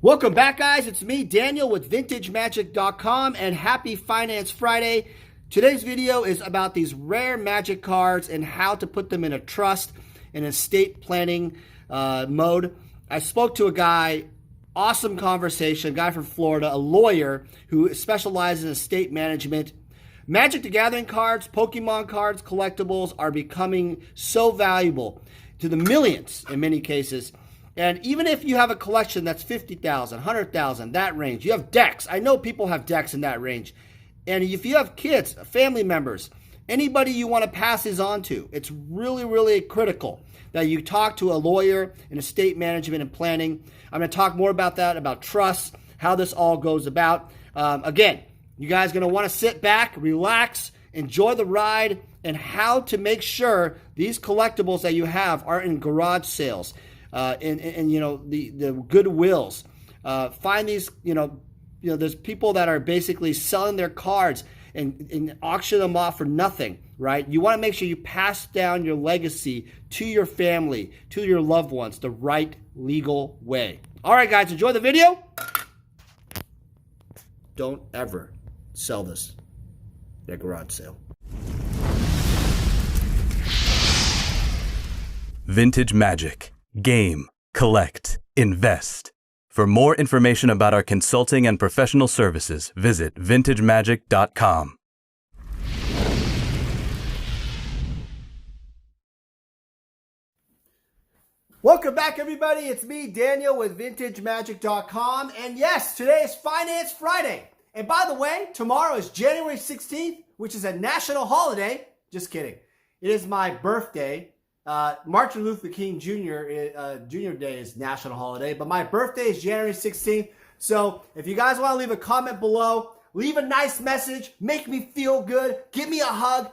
Welcome back, guys. It's me, Daniel, with VintageMagic.com, and happy Finance Friday. Today's video is about these rare Magic cards and how to put them in a trust and estate planning mode. I spoke to a guy, awesome conversation, a guy from Florida, a lawyer who specializes in estate management. Magic the Gathering cards, Pokemon cards, collectibles are becoming so valuable to the millions in many cases. And even if you have a collection that's 50,000, 100,000, that range, you have decks. I know people have decks in that range. And if you have kids, family members, anybody you want to pass these on to, it's really, really critical that you talk to a lawyer in estate management and planning. I'm going to talk more about that, about trusts, how this all goes about. Again, you guys are going to want to sit back, relax, enjoy the ride, and how to make sure these collectibles that you have are in garage sales. And you know, the Goodwills. Find these, there's people that are basically selling their cards and auction them off for nothing, right? You want to make sure you pass down your legacy to your family, to your loved ones, the right legal way. All right, guys, enjoy the video. Don't ever sell this at a garage sale. Vintage Magic. Game, collect, invest. For more information about our consulting and professional services, visit vintagemagic.com. Welcome back, everybody. It's me, Daniel, with VintageMagic.com. And yes, today is Finance Friday. And by the way, tomorrow is January 16th, which is a national holiday. Just kidding. It is my birthday. Martin Luther King Jr. Day is national holiday, but my birthday is January 16th. So if you guys want to leave a comment below, leave a nice message, make me feel good, give me a hug.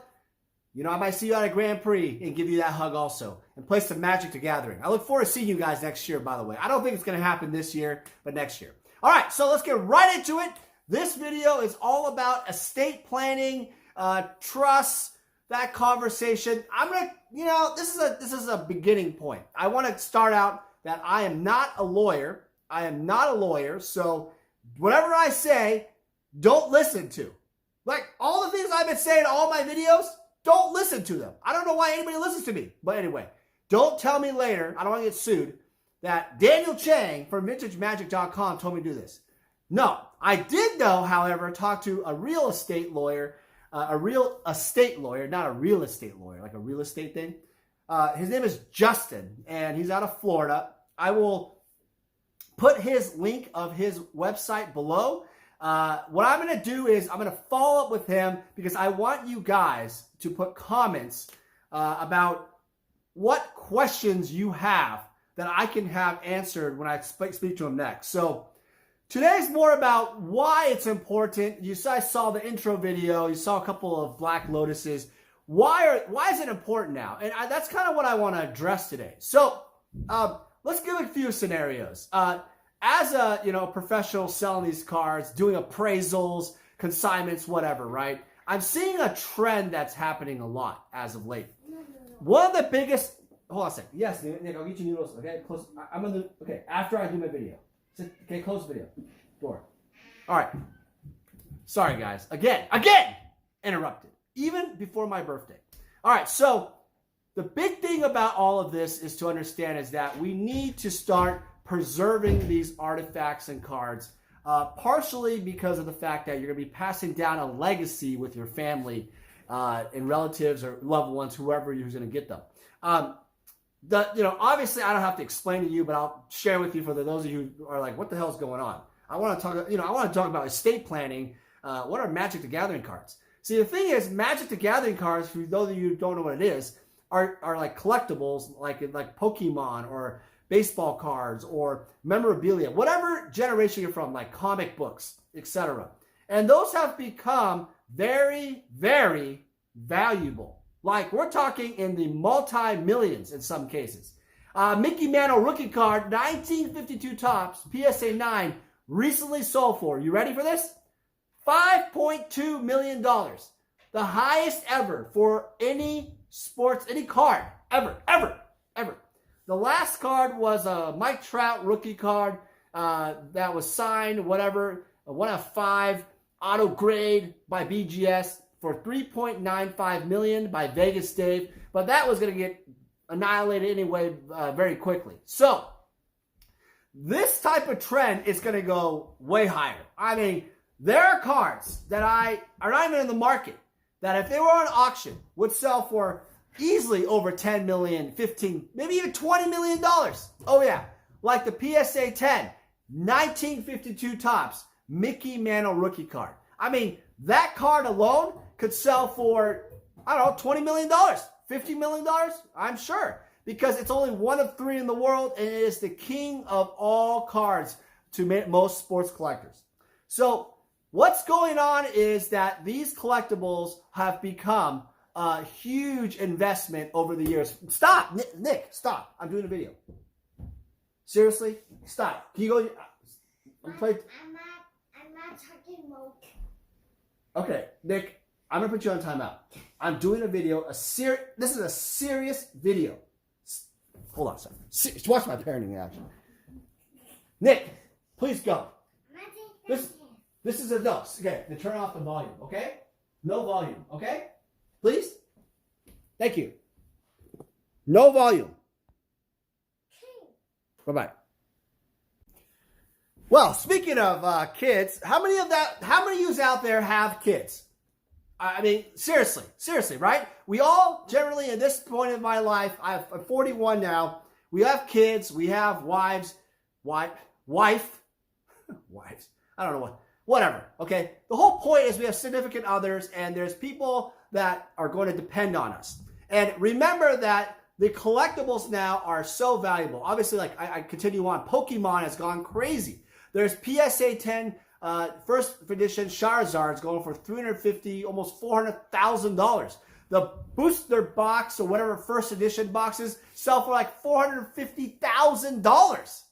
You know, I might see you at a Grand Prix and give you that hug also, and play some Magic the Gathering. I look forward to seeing you guys next year, by the way. I don't think it's going to happen this year, but next year. All right, so let's get right into it. This video is all about estate planning, trusts, that conversation. I'm going to, this is a beginning point. I want to start out that I am not a lawyer. I am not a lawyer. So whatever I say, don't listen to. Like all the things I've been saying in all my videos, don't listen to them. I don't know why anybody listens to me. But anyway, don't tell me later, I don't want to get sued, that Daniel Chang from VintageMagic.com told me to do this. No, I did though, however, talk to a real estate lawyer, not a real estate lawyer, like a real estate thing. His name is Justin, and he's out of Florida. I will put his link of his website below. What I'm going to do is I'm going to follow up with him because I want you guys to put comments about what questions you have that I can have answered when I speak to him next. So today's more about why it's important. I saw the intro video. You saw a couple of Black Lotuses. Why is it important now? And that's kind of what I want to address today. So let's give a few scenarios. As a professional selling these cards, doing appraisals, consignments, whatever, right? I'm seeing a trend that's happening a lot as of late. One of the biggest. Hold on a second. Yes, Nick, I'll get you noodles. Okay, close. Okay, after I do my video. Okay, close the video. Door. All right. Sorry, guys. Again, interrupted. Even before my birthday. All right, so the big thing about all of this is to understand is that we need to start preserving these artifacts and cards, partially because of the fact that you're going to be passing down a legacy with your family and relatives or loved ones, whoever who's going to get them. Obviously, I don't have to explain to you, but I'll share with you for those of you who are like, what the hell is going on? I want to talk about estate planning. What are Magic the Gathering cards? See, the thing is, Magic the Gathering cards, for those of you who don't know what it is, are like collectibles, like Pokemon or baseball cards or memorabilia, whatever generation you're from, like comic books, etc. And those have become very, very valuable. Like, we're talking in the multi-millions in some cases. Mickey Mantle rookie card, 1952 tops, PSA 9, recently sold for, you ready for this? $5.2 million. The highest ever for any card, ever. The last card was a Mike Trout rookie card, that was signed, whatever, a 1 of 5 auto grade by BGS for $3.95 million by Vegas Dave, but that was going to get annihilated anyway very quickly. So this type of trend is going to go way higher. I mean, there are cards that are not even in the market that if they were on auction would sell for easily over 10 million, 15, maybe even $20 million. Oh yeah, like the PSA 10, 1952 tops, Mickey Mantle rookie card. I mean, that card alone could sell for, I don't know, $20 million, $50 million, I'm sure. Because it's only 1 of 3 in the world, and it is the king of all cards to most sports collectors. So what's going on is that these collectibles have become a huge investment over the years. Stop, Nick, stop. I'm doing a video. Seriously, stop. Can you go? I'm not talking about. Okay, Nick, I'm gonna put you on timeout. I'm doing a video. This is a serious video. Hold on a second. Watch my parenting action. Nick, please go. This is a no. Okay, then turn off the volume. Okay, no volume. Okay, please. Thank you. No volume. Bye-bye. Well, speaking of kids, how many of you out there have kids? I mean, seriously, right? We all generally at this point in my life, I'm 41 now. We have kids, we have wives, wives. I don't know whatever. Okay. The whole point is we have significant others, and there's people that are going to depend on us. And remember that the collectibles now are so valuable. Obviously, like I continue on, Pokemon has gone crazy. There's PSA 10 first edition Charizard's going for $350,000, almost $400,000. The booster box or whatever first edition boxes sell for like $450,000.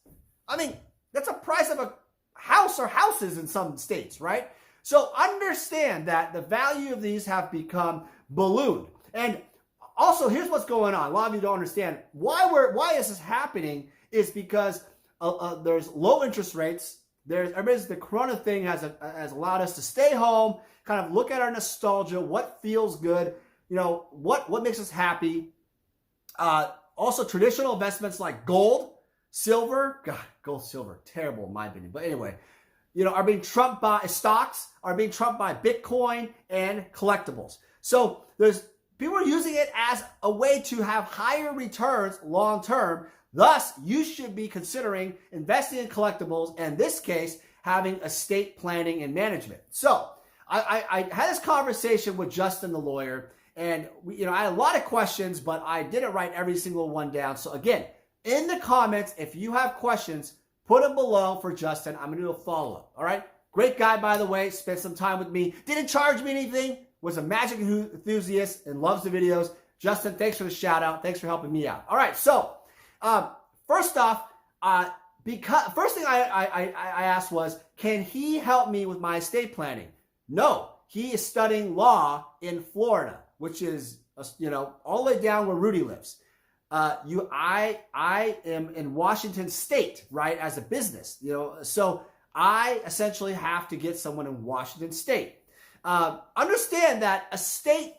I mean, that's a price of a house or houses in some states, right? So understand that the value of these have become ballooned. And also, here's what's going on. A lot of you don't understand why is this happening is because there's low interest rates. The Corona thing has allowed us to stay home, kind of look at our nostalgia, what feels good, you know, what makes us happy. Also, traditional investments like gold, silver, God, gold, silver, terrible in my opinion. But anyway, you know, are being trumped by stocks, are being trumped by Bitcoin and collectibles. So people are using it as a way to have higher returns long term. Thus, you should be considering investing in collectibles, and in this case, having estate planning and management. So, I had this conversation with Justin, the lawyer, and I had a lot of questions, but I didn't write every single one down. So again, in the comments, if you have questions, put them below for Justin. I'm going to do a follow-up, all right? Great guy, by the way, spent some time with me. Didn't charge me anything, was a magic enthusiast, and loves the videos. Justin, thanks for the shout-out. Thanks for helping me out. All right, so first off, first thing I asked was, can he help me with my estate planning? No, he is studying law in Florida, which is all the way down where Rudy lives. I am in Washington State, right, as a business, so I essentially have to get someone in Washington State. Understand that estate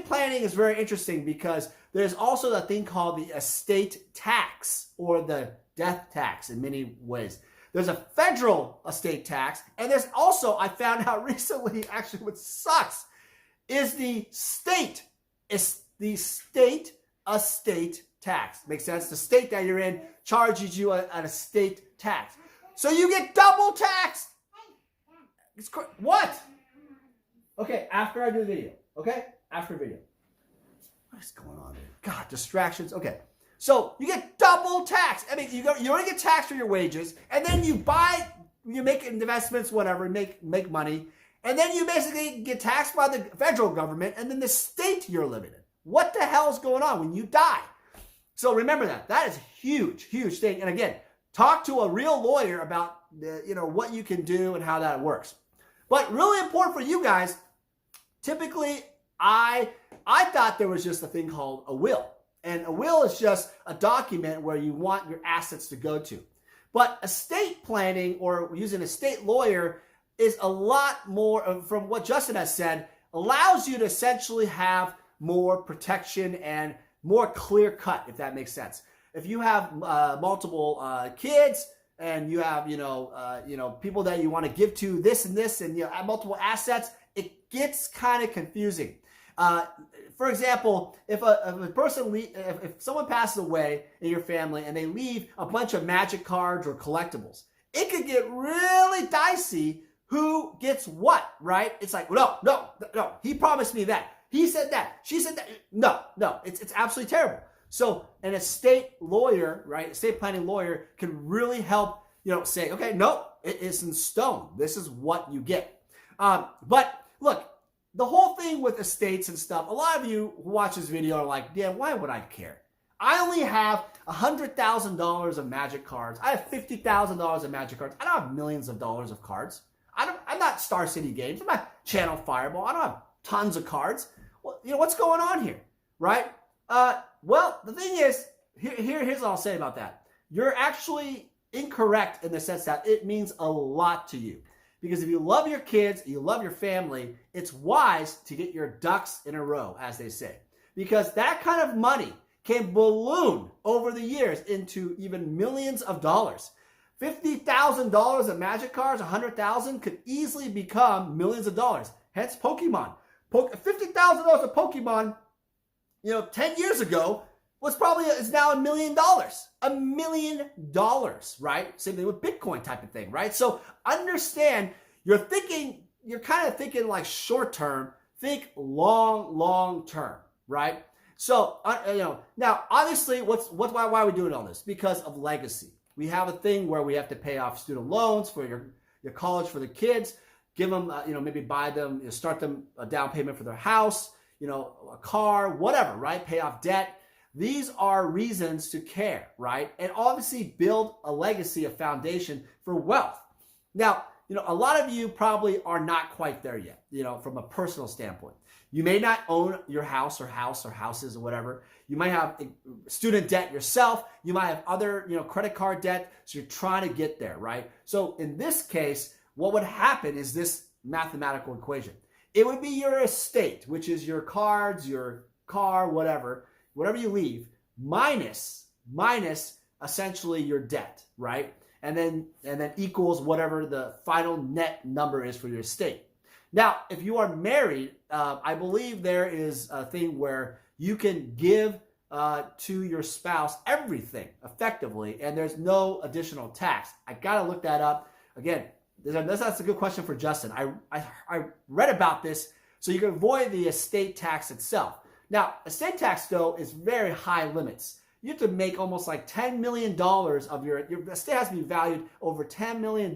planning is very interesting because there's also a thing called the estate tax or the death tax in many ways. There's a federal estate tax, and there's also, I found out recently, actually what sucks, is the state estate tax. Makes sense? The state that you're in charges you an estate tax. So you get double taxed. What? Okay, after I do the video. Okay? After video. What is going on here? God, distractions. Okay. So you get double tax. I mean, you only get taxed for your wages, and then you make investments, whatever, make money, and then you basically get taxed by the federal government and then the state you're living in. What the hell is going on when you die? So remember that. That is a huge, huge thing. And again, talk to a real lawyer about what you can do and how that works. But really important for you guys, typically I thought there was just a thing called a will. And a will is just a document where you want your assets to go to. But estate planning or using an estate lawyer is a lot more, from what Justin has said, allows you to essentially have more protection and more clear cut, if that makes sense. If you have multiple kids and you have, people that you want to give to this and this and multiple assets, it gets kind of confusing. For example, if if someone passes away in your family and they leave a bunch of magic cards or collectibles, it could get really dicey who gets what, right? It's like, no, he promised me that. He said that. She said that. No, it's absolutely terrible. So an estate lawyer, right, estate planning lawyer can really help, say, okay, no, it is in stone. This is what you get. But look, the whole thing with estates and stuff, a lot of you who watch this video are like, yeah, why would I care? I only have $100,000 of magic cards. I have $50,000 of magic cards. I don't have millions of dollars of cards. I'm not Star City Games. I'm not Channel Fireball. I don't have tons of cards. Well, what's going on here, right? Well, the thing is, here's what I'll say about that. You're actually incorrect in the sense that it means a lot to you. Because if you love your kids, you love your family, it's wise to get your ducks in a row, as they say. Because that kind of money can balloon over the years into even millions of dollars. $50,000 of magic cards, $100,000 could easily become millions of dollars. Hence Pokemon. $50,000 of Pokemon, 10 years ago is now $1 million. $1 million, right? Same thing with Bitcoin type of thing, right? So understand, you're kind of thinking like short term, think long term, right? So, now obviously why are we doing all this? Because of legacy. We have a thing where we have to pay off student loans for your college for the kids, give them, maybe buy them, start them a down payment for their house, a car, whatever, right? Pay off debt. These are reasons to care, right? And obviously build a legacy, a foundation for wealth. Now, a lot of you probably are not quite there yet, from a personal standpoint. You may not own your house or houses or whatever. You might have student debt yourself. You might have other, credit card debt. So you're trying to get there, right? So in this case, what would happen is this mathematical equation. It would be your estate, which is your cards, your car, whatever you leave, minus essentially your debt, right? And then equals whatever the final net number is for your estate. Now, if you are married, I believe there is a thing where you can give to your spouse everything effectively, and there's no additional tax. I gotta look that up. Again, that's a good question for Justin. I read about this, so you can avoid the estate tax itself. Now, estate tax, though, is very high limits. You have to make almost like $10 million of your estate has to be valued over $10 million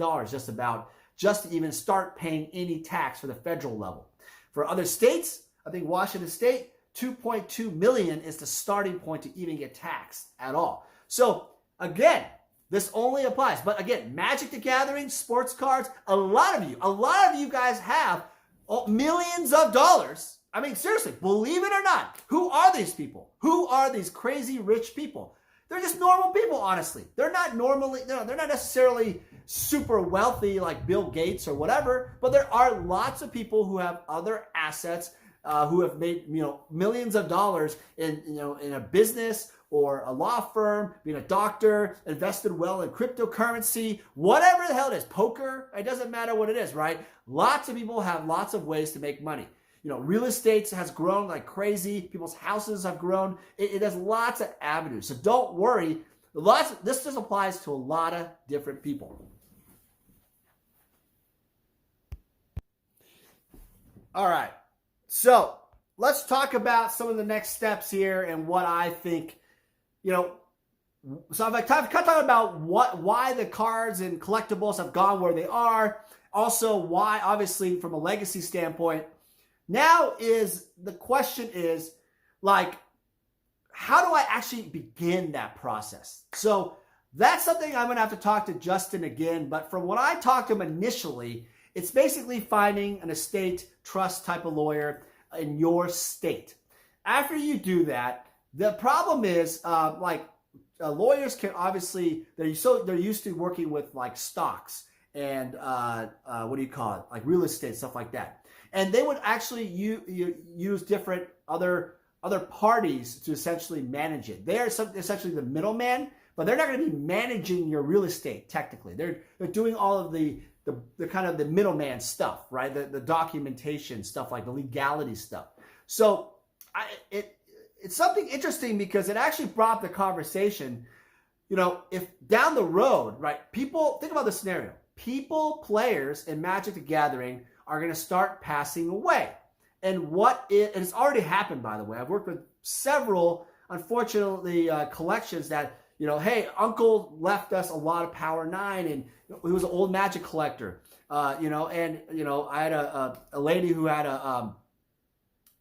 just to even start paying any tax for the federal level. For other states, I think Washington State, $2.2 million is the starting point to even get taxed at all. So again, this only applies. But again, Magic the Gathering, sports cards, a lot of you guys have millions of dollars. I mean, seriously, believe it or not, who are these people? Who are these crazy rich people? They're just normal people, honestly. They're not necessarily super wealthy like Bill Gates or whatever, but there are lots of people who have other assets, who have made, millions of dollars in a business or a law firm, being a doctor, invested well in cryptocurrency, whatever the hell it is, poker, it doesn't matter what it is, right? Lots of people have lots of ways to make money. Real estate has grown like crazy. People's houses have grown. It has lots of avenues. So don't worry. This just applies to a lot of different people. All right. So let's talk about some of the next steps here and what I think, so I've kind of talked about why the cards and collectibles have gone where they are. Also, why, obviously, from a legacy standpoint. Now the question is, how do I actually begin that process? So that's something I'm going to have to talk to Justin again. But from what I talked to him initially, it's basically finding an estate trust type of lawyer in your state. After you do that, the problem is, lawyers can obviously, they're used to working with like stocks and what do you call it, like real estate, stuff like that, and they would actually use different other parties to essentially manage it. They are essentially the middleman, but they're not going to be managing your real estate technically. They're doing all of the kind of the middleman stuff, right? The documentation stuff, like the legality stuff. So it's something interesting because it actually brought the conversation, if down the road, right, people, think about the scenario. Players in Magic the Gathering are going to start passing away. And it's already happened, by the way. I've worked with several, unfortunately, collections that, hey, uncle left us a lot of Power 9, and he was an old Magic collector, I had a lady who had a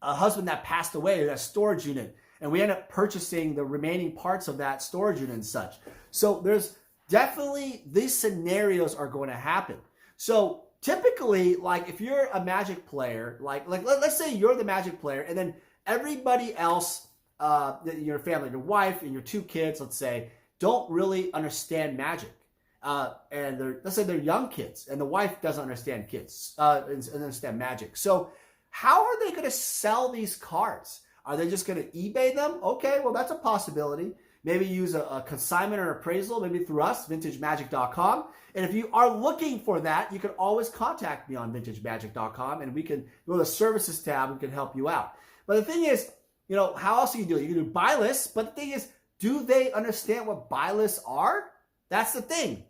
husband that passed away in a storage unit, and we ended up purchasing the remaining parts of that storage unit and such. So there's definitely, these scenarios are going to happen. So typically, like if you're a Magic player, like let's say you're the Magic player, and then everybody else, your family, your wife and your 2 kids, let's say, don't really understand Magic. And let's say they're young kids, and the wife doesn't understand understand Magic. So how are they going to sell these cards? Are they just going to eBay them? Okay, well, that's a possibility. Maybe use a consignment or appraisal, maybe through us, vintagemagic.com. And if you are looking for that, you can always contact me on vintagemagic.com, and we can go to the services tab and can help you out. But the thing is, how else do you do it? You can do buy lists, but the thing is, do they understand what buy lists are? That's the thing.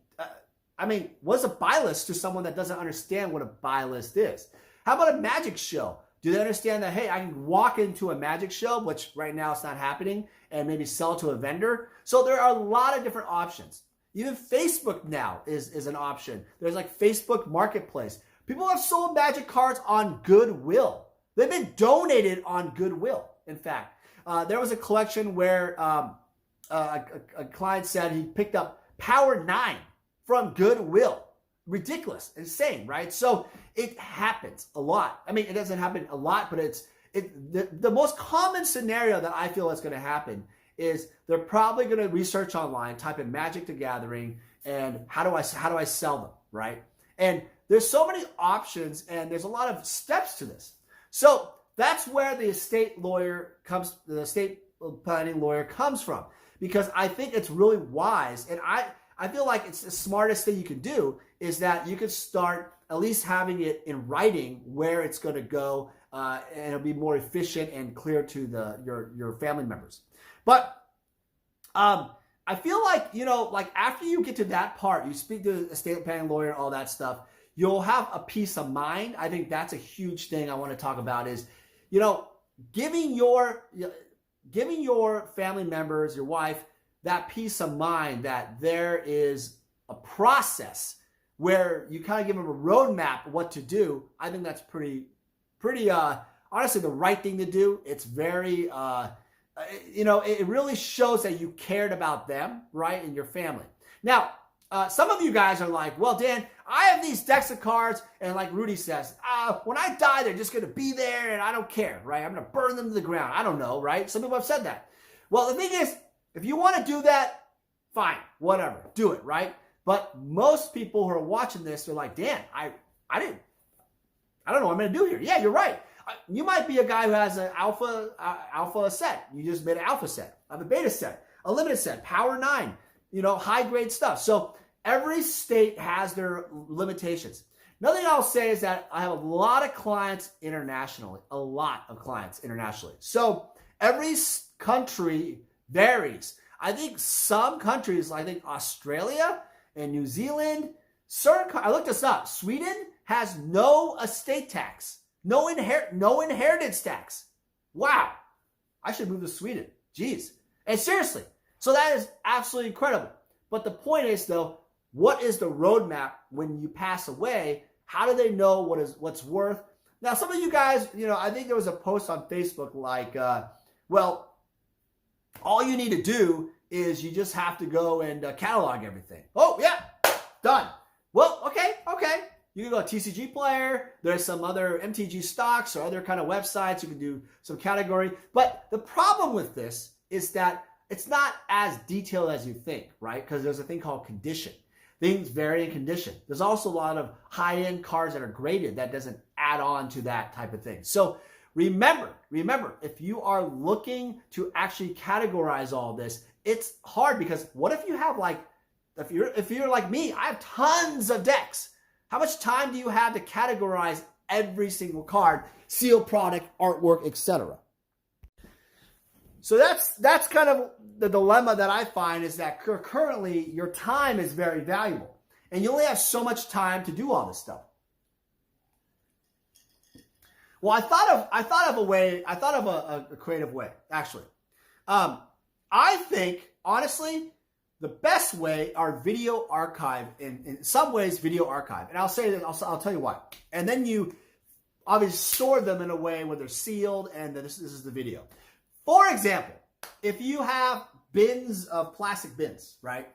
What's a buy list to someone that doesn't understand what a buy list is? How about a Magic show? Do they understand that, hey, I can walk into a Magic show, which right now it's not happening, and maybe sell to a vendor? So there are a lot of different options. Even Facebook now is an option. There's like Facebook Marketplace. People have sold Magic cards on Goodwill. They've been donated on Goodwill, in fact. There was a collection where a client said he picked up Power 9 from Goodwill. Ridiculous, insane, right? So it happens a lot. It doesn't happen a lot, but the most common scenario that I feel is going to happen is they're probably going to research online, type in Magic the Gathering, and how do I sell them, right? And there's so many options, and there's a lot of steps to this. So that's where the estate planning lawyer comes from, because I think it's really wise, and I feel like it's the smartest thing you can do is that you could start at least having it in writing where it's going to go, and it'll be more efficient and clear to your family members. But I feel like, like after you get to that part, you speak to the estate planning lawyer, all that stuff, you'll have a peace of mind. I think that's a huge thing I want to talk about is, giving your family members, your wife, that peace of mind that there is a process where you kind of give them a roadmap of what to do. I think that's pretty honestly the right thing to do. It's very, it really shows that you cared about them, right, and your family. Now, some of you guys are like, well, Dan, I have these decks of cards, and like Rudy says, when I die, they're just going to be there, and I don't care, right? I'm going to burn them to the ground. I don't know, right? Some people have said that. Well, the thing is, if you want to do that, fine, whatever, do it, right? But most people who are watching this are like, Dan, I don't know what I'm going to do here. Yeah, you're right. You might be a guy who has an alpha set. You just made an alpha set. I have a beta set, a limited set, Power 9, high grade stuff. So every state has their limitations. Another thing I'll say is that I have a lot of clients internationally, So every country varies. I think some countries, Australia and New Zealand, I looked this up. Sweden has no estate tax, no inheritance tax. Wow, I should move to Sweden. Jeez, and seriously, so that is absolutely incredible. But the point is, though, what is the roadmap when you pass away? How do they know what's worth? Now, some of you guys, I think there was a post on Facebook like, all you need to do is you just have to go and catalog everything. Oh, yeah, done. Well, okay. You can go to TCG Player. There's some other MTG stocks or other kind of websites. You can do some category. But the problem with this is that it's not as detailed as you think, right? Because there's a thing called condition. Things vary in condition. There's also a lot of high-end cards that are graded that doesn't add on to that type of thing. So remember, if you are looking to actually categorize all this, it's hard because what if you have like, if you're like me, I have tons of decks. How much time do you have to categorize every single card, seal product, artwork, etc.? So that's kind of the dilemma that I find, is that currently your time is very valuable and you only have so much time to do all this stuff. Well, I thought of a creative way, actually. I think, honestly, the best way are video archive, in some ways video archive. And I'll say that, I'll tell you why. And then you obviously store them in a way where they're sealed, and this is the video. For example, if you have bins of plastic bins, right?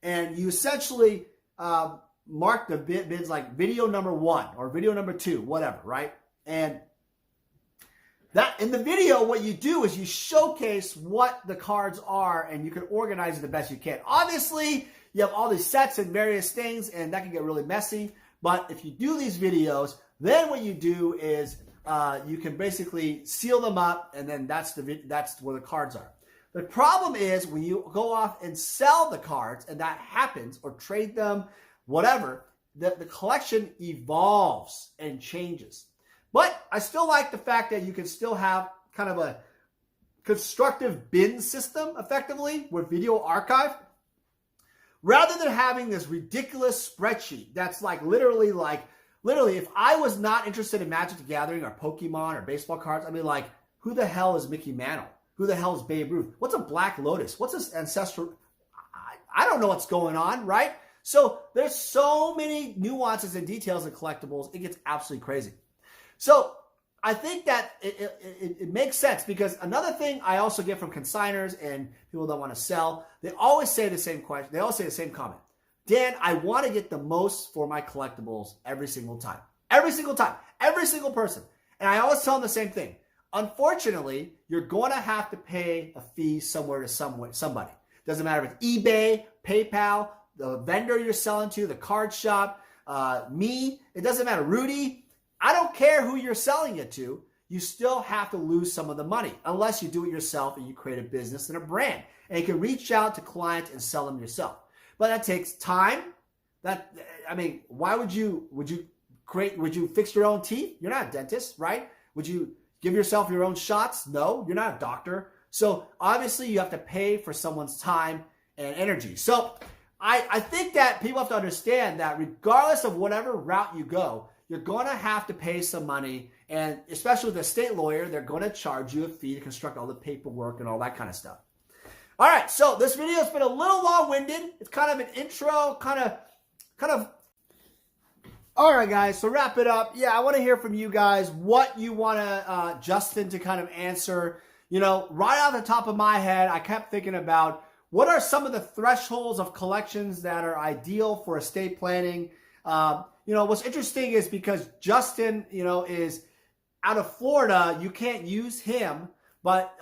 And you essentially mark the bins like video number 1 or video number 2, whatever, right? And that in the video, what you do is you showcase what the cards are, and you can organize it the best you can. Obviously, you have all these sets and various things, and that can get really messy. But if you do these videos, then what you do is you can basically seal them up, and then that's where the cards are. The problem is when you go off and sell the cards, and that happens, or trade them, whatever, the collection evolves and changes. But I still like the fact that you can still have kind of a constructive bin system, effectively, with video archive, rather than having this ridiculous spreadsheet that's literally, if I was not interested in Magic the Gathering or Pokemon or baseball cards, I'd be like, who the hell is Mickey Mantle? Who the hell is Babe Ruth? What's a Black Lotus? What's this ancestral? I don't know what's going on, right? So there's so many nuances and details in collectibles, it gets absolutely crazy. So I think that it makes sense, because another thing I also get from consigners and people that want to sell, they always say the same question. They always say the same comment. Dan, I want to get the most for my collectibles every single time. Every single time. Every single person. And I always tell them the same thing. Unfortunately, you're going to have to pay a fee somewhere to somebody. Doesn't matter if it's eBay, PayPal, the vendor you're selling to, the card shop, me. It doesn't matter. Rudy. I don't care who you're selling it to. You still have to lose some of the money unless you do it yourself and you create a business and a brand. And you can reach out to clients and sell them yourself. But that takes time. Why would you fix your own teeth? You're not a dentist, right? Would you give yourself your own shots? No, you're not a doctor. So obviously you have to pay for someone's time and energy. So I think that people have to understand that regardless of whatever route you go, you're going to have to pay some money, and especially with a state lawyer, they're going to charge you a fee to construct all the paperwork and all that kind of stuff. All right, so this video has been a little long-winded. It's kind of an intro, kind of. All right, guys, so wrap it up. Yeah, I want to hear from you guys what you want Justin to kind of answer. You know, right off the top of my head, I kept thinking about what are some of the thresholds of collections that are ideal for estate planning. What's interesting is because Justin, is out of Florida, you can't use him, but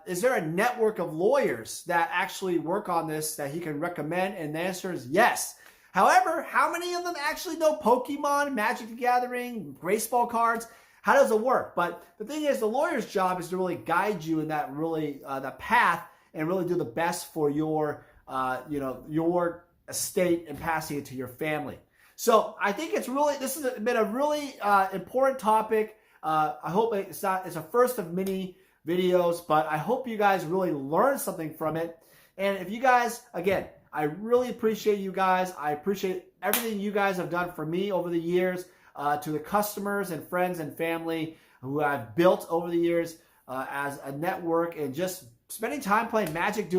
is there a network of lawyers that actually work on this that he can recommend? And the answer is yes. However, how many of them actually know Pokemon, Magic the Gathering, baseball cards? How does it work? But the thing is, the lawyer's job is to really guide you in that that path and really do the best for your estate and passing it to your family. So I think this has been a really important topic. I hope it's a first of many videos, but I hope you guys really learned something from it. And if you guys, again, I really appreciate you guys. I appreciate everything you guys have done for me over the years, to the customers and friends and family who I've built over the years as a network, and just spending time playing Magic,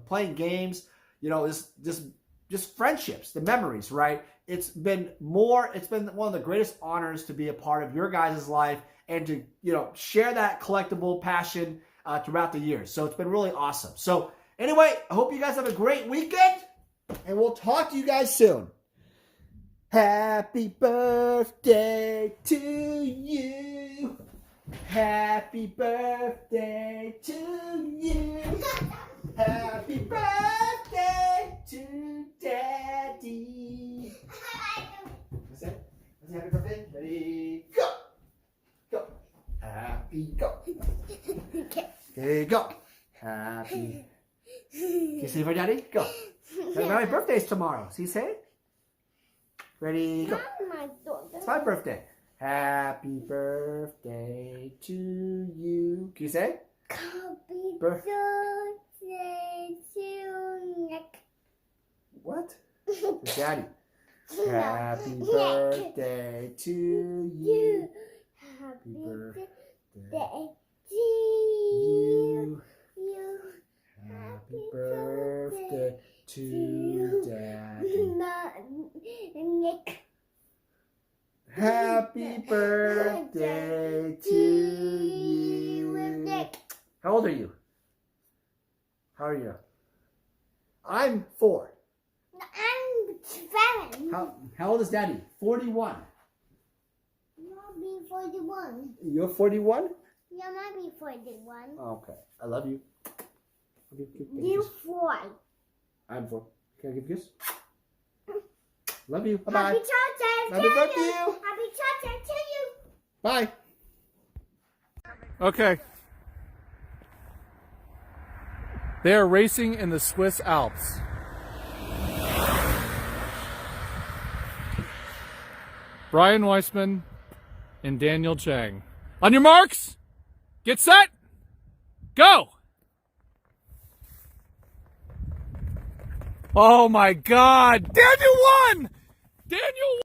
playing games, just friendships, the memories, right? It's been one of the greatest honors to be a part of your guys' life and to, share that collectible passion throughout the years. So it's been really awesome. So anyway, I hope you guys have a great weekend, and we'll talk to you guys soon. Happy birthday to you. Happy birthday to you. Happy birthday to Daddy. What's that? What's happy birthday? Ready, go. Go. Happy, go. Okay, go. Happy. Can you say for Daddy? Go. My birthday's tomorrow. See, say it. Ready, go. It's my birthday. Happy birthday to you. Can you say? Happy birthday to Nick. What? To Daddy. Happy birthday to you. Happy birthday birthday to you. you. Happy birthday to Daddy. Nick. Happy birthday to you. Nick. How old are you? How are you? I'm 4. I'm 7. How old is Daddy? 41. You might be 41. You're 41? You might be 41. Okay. I love you. Give a You kiss. 4. I'm 4. Can I give a kiss? Love you. Bye-bye. Happy birthday Happy to birthday to you. you. Happy birthday to you. Bye. Okay. They are racing in the Swiss Alps. Brian Weissman and Daniel Chang. On your marks, get set, go! Oh my God, Daniel won! Daniel won!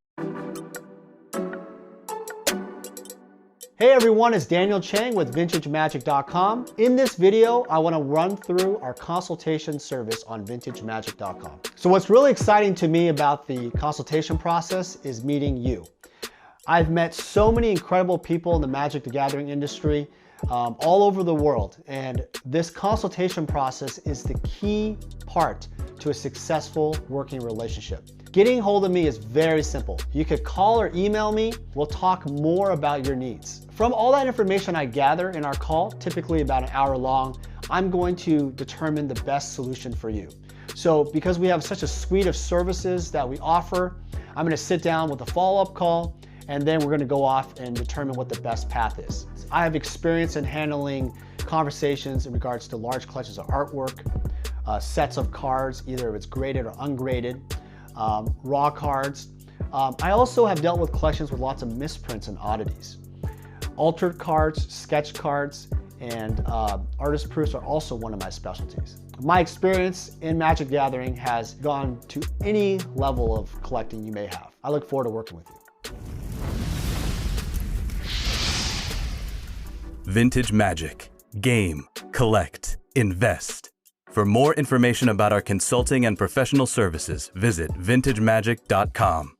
Hey everyone, it's Daniel Chang with VintageMagic.com. In this video, I want to run through our consultation service on VintageMagic.com. So what's really exciting to me about the consultation process is meeting you. I've met so many incredible people in the Magic the Gathering industry all over the world, and this consultation process is the key part to a successful working relationship. Getting hold of me is very simple. You could call or email me. We'll talk more about your needs. From all that information I gather in our call, typically about an hour long, I'm going to determine the best solution for you. So because we have such a suite of services that we offer, I'm gonna sit down with a follow-up call, and then we're gonna go off and determine what the best path is. I have experience in handling conversations in regards to large collections of artwork, sets of cards, either if it's graded or ungraded, raw cards. I also have dealt with collections with lots of misprints and oddities. Altered cards, sketch cards, and artist proofs are also one of my specialties. My experience in Magic Gathering has gone to any level of collecting you may have. I look forward to working with you. Vintage Magic. Game, collect, invest. For more information about our consulting and professional services, visit vintagemagic.com.